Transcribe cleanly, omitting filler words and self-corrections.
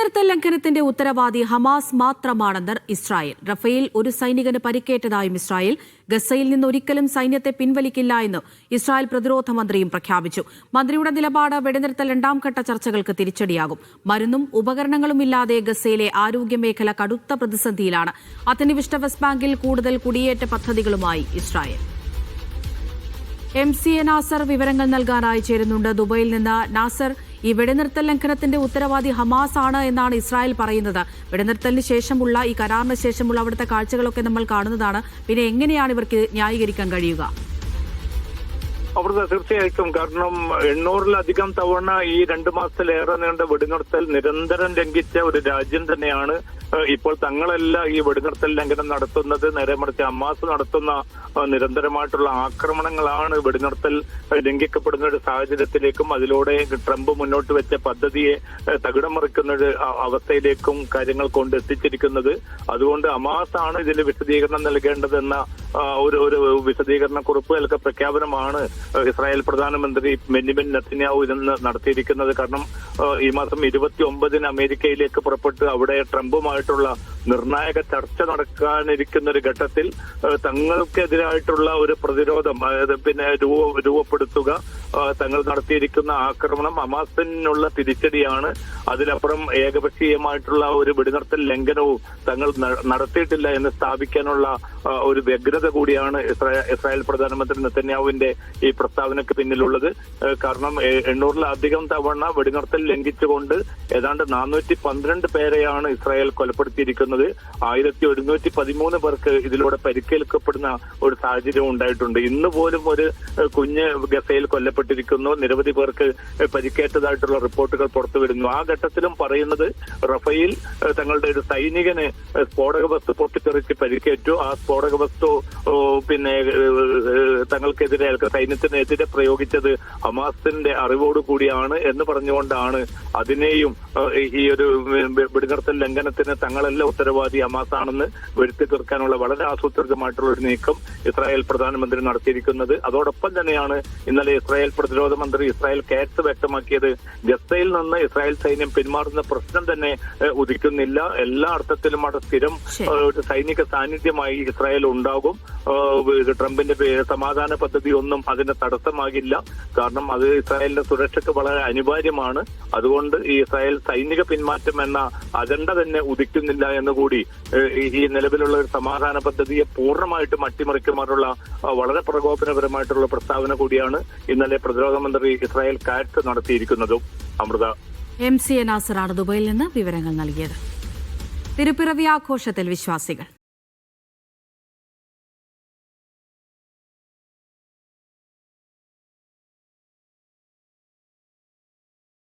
വെടിനിർത്തൽ ലംഘനത്തിന്റെ ഉത്തരവാദി ഹമാസ് മാത്രമാണെന്ന് ഇസ്രായേൽ. റഫേൽ ഒരു സൈനികന് പരിക്കേറ്റതായും ഇസ്രായേൽ. ഗസയിൽ നിന്ന് ഒരിക്കലും സൈന്യത്തെ പിൻവലിക്കില്ല എന്ന് ഇസ്രായേൽ പ്രതിരോധ മന്ത്രിയും പ്രഖ്യാപിച്ചു. മന്ത്രിയുടെ നിലപാട് വെടിനിർത്തൽ രണ്ടാംഘട്ട ചർച്ചകൾക്ക് തിരിച്ചടിയാകും. മരുന്നും ഉപകരണങ്ങളും ഇല്ലാതെ ഗസയിലെ ആരോഗ്യമേഖല കടുത്ത പ്രതിസന്ധിയിലാണ്. അധിനിവിഷ്ട വെസ്റ്റ് ബാങ്കിൽ കൂടുതൽ കുടിയേറ്റ പദ്ധതികളുമായി ഇസ്രായേൽ. MCA നാസർ വിവരങ്ങൾ നൽകാനായി ചേരുന്നുണ്ട് ദുബൈയിൽ നിന്ന്. നാസർ, ഈ വെടിനിർത്തൽ ലംഘനത്തിന്റെ ഉത്തരവാദി ഹമാസ് ആണ് എന്നാണ് ഇസ്രായേൽ പറയുന്നത്. വെടിനിർത്തലിന് ശേഷമുള്ള ഈ കരാറിന് ശേഷമുള്ള അവിടുത്തെ കാഴ്ചകളൊക്കെ നമ്മൾ കാണുന്നതാണ്. പിന്നെ എങ്ങനെയാണ് ഇവർക്ക് ന്യായീകരിക്കാൻ കഴിയുക? അവിടുത്തെ തീർച്ചയായിട്ടും, കാരണം 800-ലധികം തവണ ഈ 2 മാസത്തിലേറെ നീണ്ട വെടിനിർത്തൽ നിരന്തരം ലംഘിച്ച ഒരു രാജ്യം തന്നെയാണ് ഇപ്പോൾ തങ്ങളല്ല ഈ വെടിനിർത്തൽ ലംഘനം നടത്തുന്നത്. നേരെ മറിച്ച് ഹമാസ് നടത്തുന്ന നിരന്തരമായിട്ടുള്ള ആക്രമണങ്ങളാണ് വെടിനിർത്തൽ ലംഘിക്കപ്പെടുന്ന ഒരു സാഹചര്യത്തിലേക്കും അതിലൂടെ ട്രംപ് മുന്നോട്ട് വെച്ച പദ്ധതിയെ തകിടം മറിക്കുന്ന ഒരു അവസ്ഥയിലേക്കും കാര്യങ്ങൾ കൊണ്ട് എത്തിച്ചിരിക്കുന്നത്. അതുകൊണ്ട് ഹമാസ് ആണ് ഇതിന് വിശദീകരണം നൽകേണ്ടതെന്ന ഒരു വിശദീകരണ കുറിപ്പ് അല്ലെങ്കിൽ പ്രഖ്യാപനമാണ് ഇസ്രായേൽ പ്രധാനമന്ത്രി ബെന്യാമിൻ നെതന്യാഹു ഇന്ന് നടത്തിയിരിക്കുന്നത്. കാരണം ഈ മാസം 29-ന് അമേരിക്കയിലേക്ക് പുറപ്പെട്ട് അവിടെ ട്രംപുമായിട്ടുള്ള നിർണായക ചർച്ച നടക്കാനിരിക്കുന്ന ഒരു ഘട്ടത്തിൽ തങ്ങൾക്കെതിരായിട്ടുള്ള ഒരു പ്രതിരോധം രൂപപ്പെടുത്തുക, തങ്ങൾ നടത്തിയിരിക്കുന്ന ആക്രമണം ഹമാസിനുള്ള തിരിച്ചടിയാണ്. അതിലപ്പുറം ഏകപക്ഷീയമായിട്ടുള്ള ഒരു വെടിനിർത്തൽ ലംഘനവും തങ്ങൾ നടത്തിയിട്ടില്ല എന്ന് സ്ഥാപിക്കാനുള്ള ഒരു വ്യഗ്രത കൂടിയാണ് ഇസ്രായേൽ പ്രധാനമന്ത്രി നെതന്യാഹുവിന്റെ ഈ പ്രസ്താവനയ്ക്ക് പിന്നിലുള്ളത്. കാരണം 800-ലധികം തവണ വെടിനിർത്തൽ ലംഘിച്ചുകൊണ്ട് ഏതാണ്ട് 412 പേരെയാണ് ഇസ്രായേൽ കൊലപ്പെടുത്തിയിരിക്കുന്നത്. 1113 പേർക്ക് ഇതിലൂടെ പരിക്കേൽക്കപ്പെടുന്ന ഒരു സാഹചര്യം ഉണ്ടായിട്ടുണ്ട്. ഇന്ന് പോലും ഒരു കുഞ്ഞ് ഗസയിൽ കൊല്ലപ്പെട്ടിരിക്കുന്നു. നിരവധി പേർക്ക് പരിക്കേറ്റതായിട്ടുള്ള റിപ്പോർട്ടുകൾ പുറത്തു വരുന്നു. ആ ഘട്ടത്തിലും പറയുന്നത് റഫേൽ തങ്ങളുടെ ഒരു സൈനികന് സ്ഫോടക വസ്തു പൊട്ടിത്തെറിച്ച് പരിക്കേറ്റു. ആ സ്ഫോടക വസ്തു തങ്ങൾക്കെതിരെ സൈന്യത്തിനെതിരെ പ്രയോഗിച്ചത് ഹമാസിന്റെ അറിവോടുകൂടിയാണ് എന്ന് പറഞ്ഞുകൊണ്ടാണ് അതിനെയും ഈ ഒരു വെടിനിർത്തൽ ലംഘനത്തിന് തങ്ങളല്ല ഉത്തരവാദി ഹമാസ് ആണെന്ന് വരുത്തി തീർക്കാനുള്ള വളരെ ആസൂത്രിതമായിട്ടുള്ള ഒരു നീക്കം ഇസ്രായേൽ പ്രധാനമന്ത്രി നടത്തിയിരിക്കുന്നത്. അതോടൊപ്പം തന്നെയാണ് ഇന്നലെ ഇസ്രായേൽ പ്രതിരോധ മന്ത്രി ഇസ്രായേൽ കാറ്റ്സ് വ്യക്തമാക്കിയത് ഗസയിൽ നിന്ന് ഇസ്രായേൽ സൈന്യം പിന്മാറുന്ന പ്രശ്നം തന്നെ ഉദിക്കുന്നില്ല. എല്ലാ അർത്ഥത്തിലും അവിടെ സ്ഥിരം ഒരു സൈനിക സാന്നിധ്യമായി ഇസ്രായേൽ ഉണ്ടാകും. ട്രംപിന്റെ സമാധാന പദ്ധതി ഒന്നും അതിന് തടസ്സമാകില്ല. കാരണം അത് ഇസ്രായേലിന്റെ സുരക്ഷയ്ക്ക് വളരെ അനിവാര്യമാണ്. അതുകൊണ്ട് ഈ ഇസ്രായേൽ സൈനിക പിന്മാറ്റം എന്ന അജണ്ട തന്നെ ഉദിക്കുന്നില്ല എന്നുകൂടി ഈ നിലവിലുള്ള ഒരു സമാധാന പദ്ധതിയെ പൂർണ്ണമായിട്ടും അട്ടിമറിക്കുമാറുള്ള വളരെ പ്രകോപനപരമായിട്ടുള്ള പ്രസ്താവന കൂടിയാണ് ഇന്നലെ പ്രതിരോധ മന്ത്രി ഇസ്രായേൽ കാറ്റ്സ് നടത്തിയിരിക്കുന്നതും. അമൃത. MCA നാസറാണ് ദുബൈയിൽ നിന്ന് വിവരങ്ങൾ നൽകിയത്. തിരുപ്പിറവി ആഘോഷത്തിൽ വിശ്വാസികൾ.